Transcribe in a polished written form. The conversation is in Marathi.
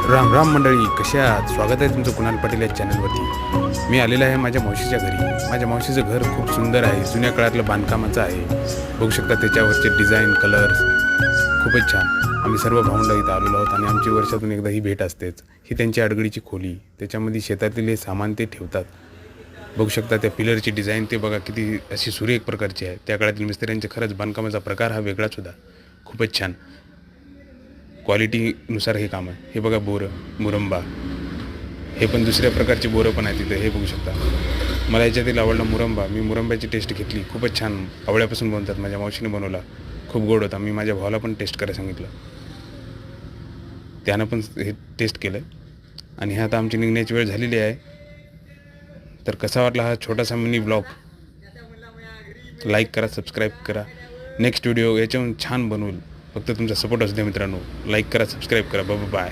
राम राम मंडळी, कशा आहात? स्वागत आहे तुमचं कुणाल पाटील या चॅनलवरती. मी आलेलो आहे माझ्या मावशीच्या घरी. माझ्या मावशीचं घर खूप सुंदर आहे, जुन्या काळातलं बांधकामाचं आहे. बघू शकता त्याच्यावरचे डिझाईन, कलर्स खूपच छान. आम्ही सर्व भावंड इथं आलेलो आहोत आणि आमची वर्षातून एकदा ही भेट असतेच. ही त्यांची अडगडीची खोली, त्याच्यामध्ये शेतातील हे सामान ते ठेवतात. बघू शकता त्या पिलरची डिझाईन ते बघा, किती अशी सुरेख प्रकारची आहे. त्या काळातील मिस्त्र्यांचे खरंच बांधकामाचा प्रकार हा वेगळाच होता. खूपच छान क्वालिटीनुसार हे काम आहे. हे बघा बोरं, मुरंबा, हे पण दुसऱ्या प्रकारची बोरं पण आहेत तिथे. हे बघू शकता. मला याच्यातील आवडला मुरंबा. मी मुरंब्याची टेस्ट घेतली, खूपच छान. आवळ्यापासून बनतात, माझ्या मावशीने बनवला, खूप गोड होता. मी माझ्या भावाला पण टेस्ट करायला सांगितलं, त्यानं पण हे टेस्ट केलं. आणि हे आता आमची निघण्याची वेळ झालेली आहे. तर कसा वाटला हा छोटासा मिनी ब्लॉग? लाईक करा, सबस्क्राईब करा. नेक्स्ट व्हिडिओ याच्याहून छान बनवून फक्त तुमचा सपोर्ट असू द्या मित्रांनो. लाईक करा, सबस्क्राईब करा. बाय.